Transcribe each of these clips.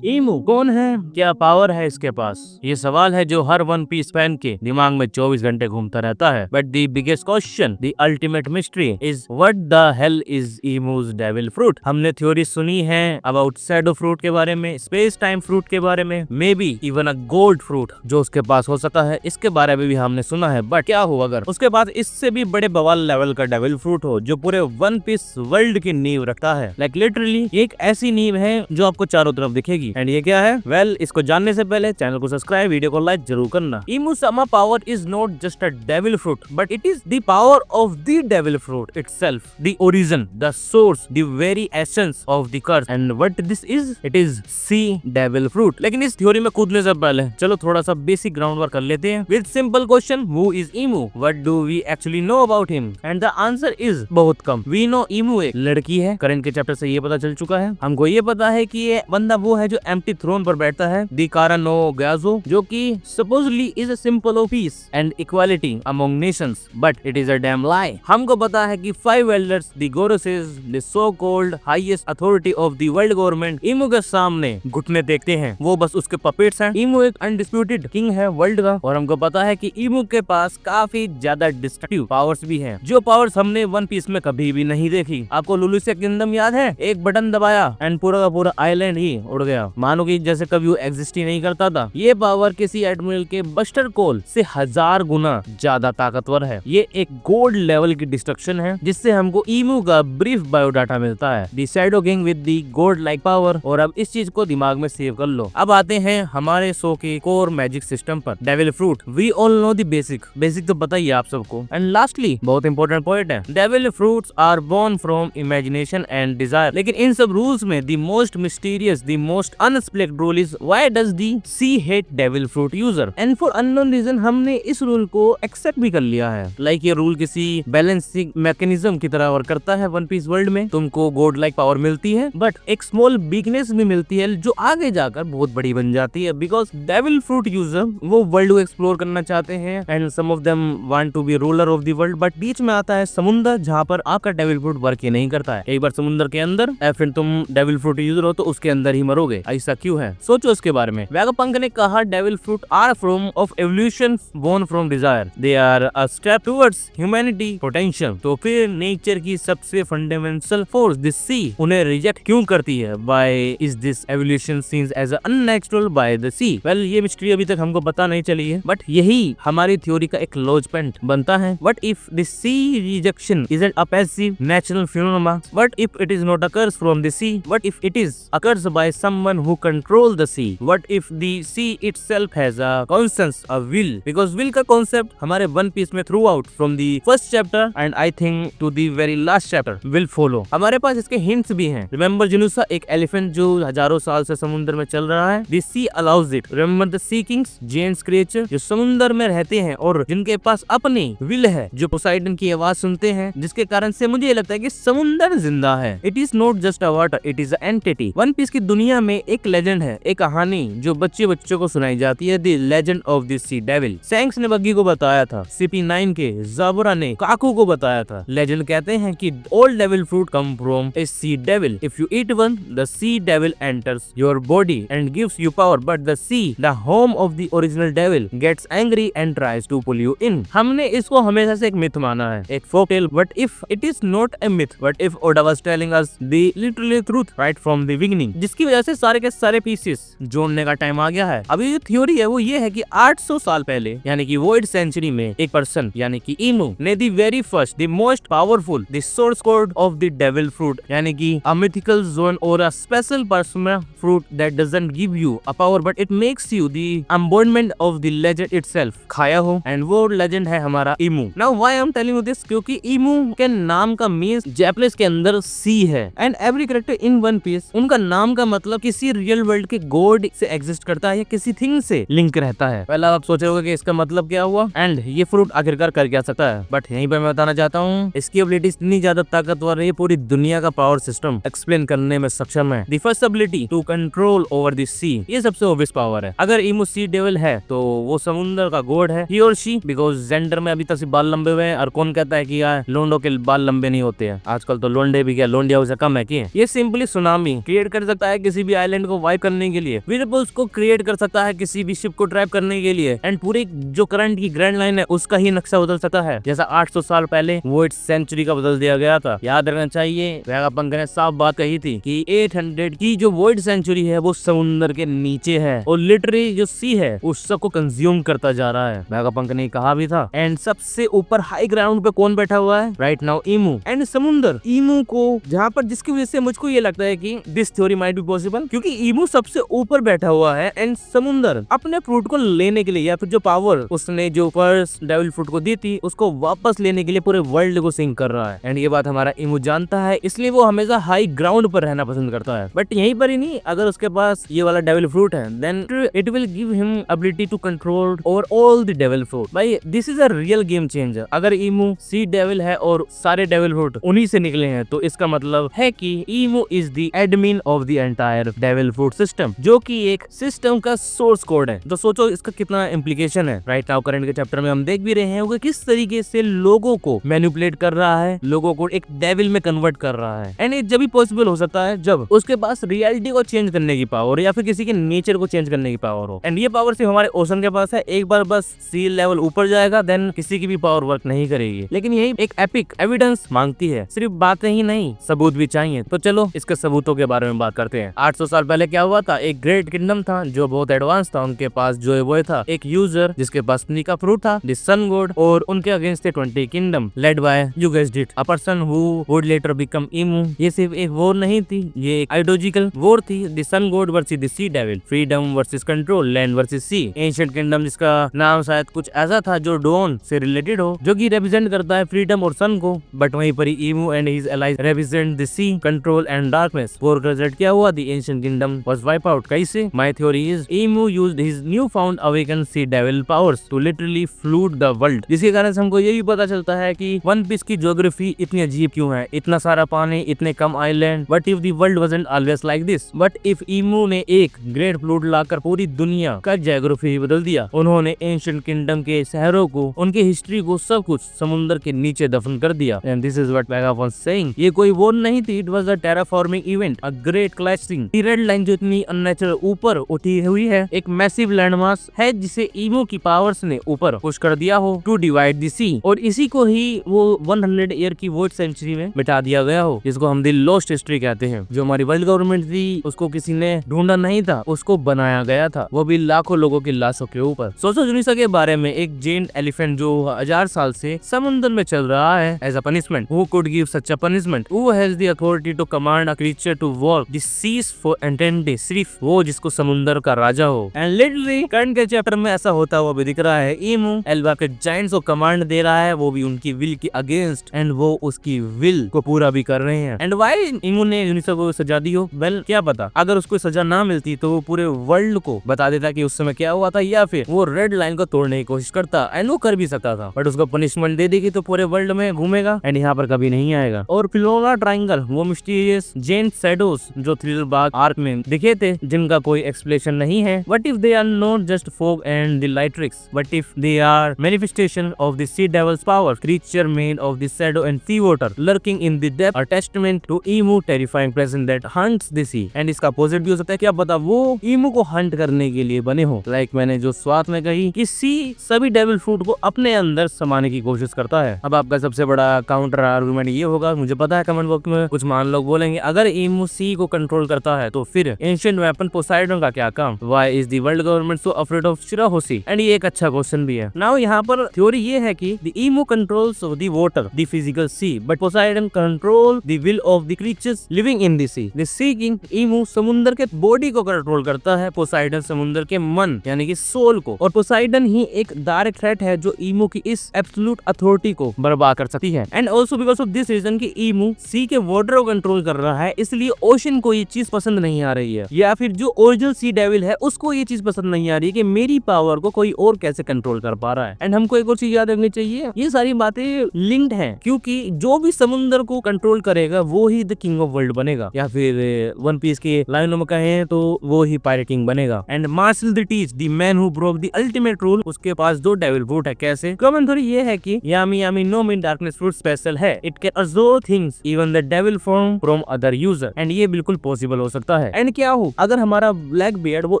ईमू कौन है, क्या पावर है इसके पास, ये सवाल है जो हर वन पीस फैन के दिमाग में 24 घंटे घूमता रहता है। But the biggest question, the ultimate mystery is what the hell is Imu's devil fruit. हमने थ्योरी सुनी है अबाउट शैडो फ्रूट के बारे में, स्पेस टाइम फ्रूट के बारे में, may be even a gold fruit जो उसके पास हो सकता है, इसके बारे में भी हमने सुना है। बट क्या हो अगर उसके पास इससे भी बड़े बवाल लेवल का डेविल फ्रूट हो जो पूरे वन पीस वर्ल्ड की नींव रखता है। लाइक लिटरली एक ऐसी नींव है जो आपको चारों तरफ दिखेगी। एंड ये क्या है? वेल, इसको जानने से पहले चैनल को सब्सक्राइब, वीडियो को लाइक जरूर करना। ईमू sama power is not just a devil fruit but it is the power of the devil fruit itself, the origin, the source, the very essence of the curse. And what this is? It is sea devil fruit. लेकिन इस theory में कूदने से पहले चलो थोड़ा सा basic ground work कर लेते हैं with simple question, who is ईमू? What do we actually know about him? And the answer is बहुत कम। We know ईमू एक लड़की है, करंट के चैप्टर से ये पता चल चुका है। हमको ये पता है कि ये बंदा वो है जो एम्प्टी थ्रोन पर बैठता है, दी कारा नो ग्याजो, जो कि supposedly is a symbol of peace and equality among nations, but it is a damn lie। हमको पता है कि 5 elders, the Goroses, the so-called highest authority of the world government, ईमू के सामने घुटने देखते हैं, वो बस उसके पपेट्स हैं। ईमू एक अनडिस्प्यूटेड किंग है वर्ल्ड का, और हमको पता है कि ईमू के पास काफी ज्यादा डिस्ट्रक्टिव पावर्स भी हैं, जो पावर्स हमने वन पीस में कभी भी नहीं देखी। आपको लुलुसिया किंगडम याद है? एक बटन दबाया एंड पूरा का पूरा आइलैंड ही उड़ गया, मानो कि जैसे कभी वो एग्जिस्ट ही नहीं करता था। ये पावर किसी एडमिरल के बस्टर कोल से 1000 गुना ज्यादा ताकतवर है। ये एक गोल्ड लेवल की डिस्ट्रक्शन है जिससे हमको ईमू का ब्रीफ बायोडाटा मिलता है, the shadow king with the gold like power. और अब इस चीज को दिमाग में सेव कर लो। अब आते हैं हमारे शो के कोर मैजिक सिस्टम पर, devil fruit. We all know the basic तो पता ही है आप सबको। एंड लास्टली बहुत इंपॉर्टेंट पॉइंट है, devil fruits are born from imagination and desire. लेकिन इन सब रूल्स में the most mysterious, the most unexpected rule is why does the sea hate devil fruit user. And for unknown reason हमने इस rule को accept भी कर लिया है। लाइक ये रूल किसी बैलेंसिंग मैकेनिज्म की तरह वर्क करता है। वन पीस वर्ल्ड में तुमको गॉड लाइक पावर मिलती है, बट एक स्मॉल वीकनेस भी मिलती है जो आगे जाकर बहुत बड़ी बन जाती है, बिकॉज डेविल फ्रूट यूजर वो वर्ल्ड को एक्सप्लोर करना चाहते हैं and some of them want to be ruler of the world. But बीच में आता है समुंदर, जहाँ पर आपका डेविल फ्रूट वर्क ही नहीं करता है। एक बार समुंदर के अंदर या फिर तुम डेविल फ्रूट यूजर हो तो उसके अंदर ही मरोगे। ऐसा क्यों है? सोचो इसके बारे में। वेगापंक ने कहा devil fruit are from of evolution born from desire, they are a step towards humanity potential. तो फिर नेचर की सबसे फंडामेंटल फोर्स दिस सी उन्हें रिजेक्ट क्यों करती है? Why is this evolution scenes as unnatural by the sea? Well, ये mystery अभी तक हमको पता नहीं चली है, बट यही हमारी थ्योरी का एक लॉज पॉइंट बनता है। What if this sea rejection is a passive natural phenomena? What if it is not occurs from the sea? What if it is occurs by someone who control the sea? What if the sea itself has a conscious, a will? Because will का concept हमारे One Piece में throughout from the first chapter and I think to the very last chapter will follow. हमारे पास इसके hints भी हैं। Remember जिनुसा, एक elephant जो हजारों साल से समुद्र में चल रहा है। The sea allows it. Remember the sea kings, giants creature जो समुद्र में रहते हैं और जिनके पास अपनी विल है, जो पोसाइडन की आवाज सुनते हैं, जिसके कारण से मुझे लगता है कि समुद्र जिंदा है। It is not just a water, it is a entity. One Piece की दुनिया में एक लेजेंड है, एक कहानी जो बच्चों को सुनाई जाती है, the legend of the sea devil. Shanks ने बग्गी को बताया था, CP9 के ज़ाबुरा ने काकू को बताया था। लेजेंड कहते हैं कि all devil fruit come from a sea devil. If you eat one, the sea devil enters your body and gives you power, but the sea, the home of the original devil, gets angry and tries to pull you in. हमने इसको हमेशा से एक myth माना है, एक folk tale, but if it is not a myth, but if Oda was telling us the literally truth right from the beginning, जिसकी वजह से सारे के सारे पीसेस जोड़ने का टाइम आ गया है। अभी जो थ्योरी है वो ये है कि 800 साल पहले, यानी कि वॉइड सेंचुरी में, एक पर्सन यानी कि ईमू ने the very first, the most powerful, the source code of the devil fruit, यानी कि अ मिथिकल जोन और a special personal fruit that doesn't give you a power but it makes you the embodiment of the legend itself, खाया हो। And वो legend है हमारा Imu. Now why I am telling you this? क्योंकि Imu के नाम का means Japanese के अंदर सी है, and every character in One Piece, उनका नाम का मतलब किसी रियल वर्ल्ड के गॉड से एग्जिस्ट करता है या किसी थिंग से लिंक रहता है। पहला आप सोच रहे होगे कि इसका मतलब क्या हुआ एंड ये फ्रूट आखिरकार कर क्या सकता है, बट यहीं पर मैं बताना चाहता हूँ इसकी एबिलिटी इतनी ज्यादा ताकतवर है, पूरी दुनिया का पावर सिस्टम एक्सप्लेन करने में सक्षम है। The first ability to control over the sea, ये सबसे ऑब्वियस पावर है। अगर ईमू सी डेविल है तो वो समुद्र का गॉड है, ही और शी, बिकॉज जेंडर में अभी तक सिर्फ बाल लंबे हुए हैं, और कौन कहता है कि यार लोंडो के बाल लंबे नहीं होते हैं? आजकल तो लोंडे भी क्या लोंडिया से कम है कि ये सिंपली सुनामी क्रिएट कर सकता है किसी भी आइलैंड आइलैंड को वाइप करने के लिए, व्हीरलपुल्स को क्रिएट कर सकता है किसी भी शिप को ट्रैप करने के लिए, एंड पूरी जो करंट की ग्रैंड लाइन है उसका ही नक्शा बदल सकता है, जैसा 800 साल पहले वोइड सेंचुरी का बदल दिया गया था। याद रखना चाहिए, वेगापंक ने साफ बात कही थी कि 800 की जो वोइड सेंचुरी है वो समुद्र के नीचे है और लिटरली जो सी है उस सबको कंज्यूम करता जा रहा है। वेगापंक ने कहा भी था। एंड सबसे ऊपर हाई ग्राउंड पे कौन बैठा हुआ है राइट नाउ? ईमू एंड समुद्र। ईमू को जहाँ पर जिसकी वजह से मुझको ये लगता है कि this theory might be possible, क्योंकि ईमू सबसे ऊपर बैठा हुआ है एंड समुद्र अपने फ्रूट को लेने के लिए या फिर जो पावर उसने जो फर्स्ट डेविल फ्रूट को दी थी उसको वापस लेने के लिए पूरे वर्ल्ड को सिंक कर रहा है। एंड ये बात हमारा ईमू जानता है, इसलिए वो हमेशा हाई ग्राउंड पर रहना पसंद करता है। बट यहीं पर ही नहीं, अगर उसके पास ये वाला डेविल फ्रूट है then it will give him ability to control over all the devil fruit. भाई this is a real game changer. अगर ईमू सी डेविल है और सारे डेविल फ्रूट उन्हीं से निकले हैं तो इसका मतलब है कि Imu is the admin of the entire devil fruit system, जो कि एक सिस्टम का सोर्स कोड है। तो सोचो इसका कितना इम्प्लीकेशन है। राइट नाउ करंट के चैप्टर में हम देख भी रहे हैं वो किस तरीके से लोगों को मैनिपुलेट कर रहा है, लोगों को एक डेविल में कन्वर्ट कर रहा है। एंड ये जब भी पॉसिबल हो सकता है जब उसके पास रियलिटी को चेंज करने की पावर या फिर किसी के नेचर को चेंज करने की पावर हो। एंड ये पावर सिर्फ हमारे ओशन के पास है। एक बार बस सी लेवल ऊपर जाएगा देन किसी की भी पावर वर्क नहीं करेगी। लेकिन यही एक एपिक एविडेंस मांगती है, सिर्फ बातें ही नहीं सबूत भी चाहिए। तो चलो इसके सबूतों के बारे में बात करते हैं। 800 साल पहले क्या हुआ था? एक ग्रेट किंगडम था जो बहुत एडवांस था। उनके पास जो वो था एक यूजर जिसके पास का फ्रूट था, द सन गॉड, और उनके अगेंस्ट थे 20 kingdom led by you guessed it a person who would later become Imu. ये सिर्फ एक वॉर नहीं थी, ये एक आइडियोलॉजिकल वॉर थी। The sun god versus the sea devil, freedom versus control, land versus sea. Ancient kingdom जिसका नाम शायद कुछ ऐसा था जो डॉन से रिलेटेड हो, जो कि रिप्रेजेंट करता है फ्रीडम और सन को। बट वहीं पर Imu and his allies represent the sea, control and darkness. War का रिजल्ट क्या हुआ? The ancient kingdom was wipe out. कैसे? My theory is Imu used his new found awaken sea devil powers to literally flood the world, जिसके कारण से हमको ये भी पता चलता है कि वन पीस की ज्योग्राफी इतनी अजीब क्यों है, इतना सारा पानी, इतने कम island. But if the world wasn't always like this, but if Imu ने एक ग्रेट फ्लूट लाकर पूरी दुनिया का ज्योग्राफी बदल दिया। उन्होंने एंशिएंट किंगडम के शहरों को, उनके हिस्ट्री को, सब कुछ समुद्र के नीचे दफन कर दिया। And this is what Vegapunk saying. ये कोई वॉर नहीं थी, it was a terraforming event, a great clashing. The red line जो इतनी अननेचुरल ऊपर उठी हुई है, एक मैसिव लैंडमास है जिसे ईमू की पावर्स ने ऊपर पुश कर दिया हो टू डिवाइड द सी, और इसी को ही वो 100 ईयर की वोइड सेंचुरी में बिठा दिया गया हो, जिसको हम दी लॉस्ट हिस्ट्री कहते हैं। जो हमारी वर्ल्ड गवर्नमेंट थी उसको किसी ने ढूंढा नहीं था, उसको बनाया गया था, वो भी लाखों लोगों की लाशों के ऊपर। सोचो जुनिसा के बारे में, एक जेंट एलिफेंट जो 1000 साल से समुद्र में चल रहा है as a punishment. Who could give such a punishment? Who has the authority to command a creature to walk the seas for eternity? सिर्फ वो जिसको समुद्र का राजा हो। एंड लिटरली करंट के चैप्टर में ऐसा होता हुआ भी दिख रहा है। ईमू एल्बा के जायंट्स को कमांड दे रहा है, वो भी उनकी विल के अगेंस्ट, एंड वो उसकी विल को पूरा भी कर रहे हैं। एंड व्हाई ईमू ने यूनिसा को सजा दी हो? वेल क्या पता, अगर उसको सजा ना मिलती तो वो पूरे वर्ल्ड को बता देता कि उस समय क्या हुआ था, या फिर वो रेड लाइन को तोड़ने की कोशिश करता, एंड वो कर भी सकता था। बट उसको पनिशमेंट दे देगी तो पूरे वर्ल्ड में घूमेगा एंड यहाँ पर कभी नहीं आएगा। और फिलोना ट्रायंगल, वो मिस्टीरियस जेंट शैडोज जो थ्रिलर बाग आर्क में दिखे थे, जिनका कोई एक्सप्लेनेशन नहीं है। But if they are not just fog and the light tricks, but if they are manifestation of the sea devil's power, creature made of the shadow and sea water lurking in the depth, a testament to Imu terrifying presence that haunts the sea. And इसका opposite भी हो सकता है, क्या पता वो ईमू को Hunt करने के लिए बने हो। लाइक मैंने जो स्वाद में कही कि सी सभी डेविल फ्रूट को अपने अंदर समाने की कोशिश करता है। अब आपका सबसे बड़ा काउंटर आर्गुमेंट ये होगा, मुझे पता है कमेंट बॉक्स में कुछ मान लोग बोलेंगे, अगर ईमू सी को कंट्रोल करता है तो फिर एंशिएंट वेपन पोसाइडन का क्या काम? Why is the world government so afraid of Shirahoshi? And ये एक अच्छा क्वेश्चन भी है। नाउ यहाँ पर थ्योरी ये है कि the Imu controls the water, the physical sea, but Poseidon control the will of the creatures living in the sea. The sea king Imu समुद्र के बॉडी को कंट्रोल करता है, पोसाइडन समुद्र के मन यानी कि सोल को। और पोसाइडन ही एक डायरेक्ट थ्रेट है जो ईमू की इस एब्सोल्यूट अथॉरिटी को बर्बाद कर सकती है। And also because of this reason कि ईमू सी के वाटर को कंट्रोल कर रहा है, इसलिए ओशन को ये चीज पसंद नहीं आ रही है, या फिर जो ओरिजिनल सी डेविल है उसको ये चीज पसंद नहीं आ रही है कि मेरी पावर को कोई और कैसे कंट्रोल कर पा रहा है। एंड हमको एक और चीज याद रखनी चाहिए, ये सारी बातें लिंक्ड हैं, क्योंकि जो भी समुद्र को कंट्रोल करेगा वो ही द किंग ऑफ वर्ल्ड बनेगा, या फिर वन पीस के लाइनों में कहें तो वो ही पायरेट किंग बनेगा। And Marshall D Teach the man who broke the ultimate rule, उसके पास दो डेविल फ्रूट है। कैसे? कॉमन थ्योरी ये है कि Yami Yami no Mi darkness fruit special है, it can absorb things even the devil form from other user. And ये बिल्कुल पॉसिबल हो सकता है। है। एंड क्या हो अगर हमारा ब्लैक बियर्ड वो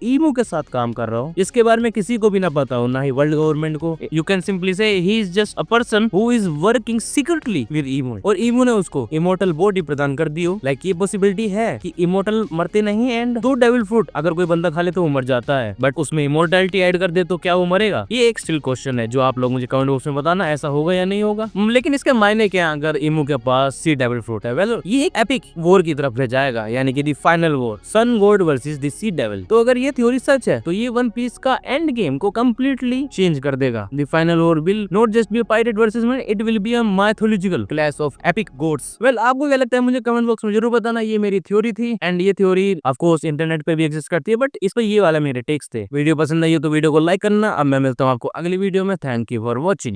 ईमू के साथ काम कर रहा हो, इसके बारे में किसी को भी ना पता हो, ना ही वर्ल्ड गवर्नमेंट को। You can simply say he is just a person who is working secretly with Imu, और ईमू ने उसको इमोर्टल बॉडी प्रदान कर दी हो। लाइक ये पॉसिबिलिटी है कि इमोर्टल मरते नहीं, एंड दो डेविल फ्रूट अगर कोई बंदा खा ले तो वो मर जाता है, बट उसमें इमोर्टैलिटी ऐड कर दे तो क्या वो मरेगा? ये एक स्टिल क्वेश्चन है जो आप लोग मुझे कमेंट बॉक्स में बताना, ऐसा होगा या नहीं होगा। लेकिन इसके मायने क्या अगर ईमू के पास सी डेविल फ्रूट है? वेल ये एक एपिक वॉर की तरफ ले जाएगा, यानी कि the final war, sun god versus the sea devil. तो अगर ये थ्योरी सच है तो ये वन पीस का एंड गेम को कंप्लीटली चेंज कर देगा। The final war will not just be a pirate versus man, it will be a mythological clash of epic gods. Well आपको क्या लगता है मुझे कमेंट बॉक्स में जरूर बताना। ये मेरी थ्योरी थी, एंड ये थ्योरी ऑफ कोर्स इंटरनेट पे भी एग्जिस्ट करती है, बट इस पर ये वाला मेरे टेक्स्ट थे। वीडियो पसंद आई हो तो वीडियो को लाइक करना। अब मैं मिलता हूँ आपको अगली वीडियो में। Thank you for watching.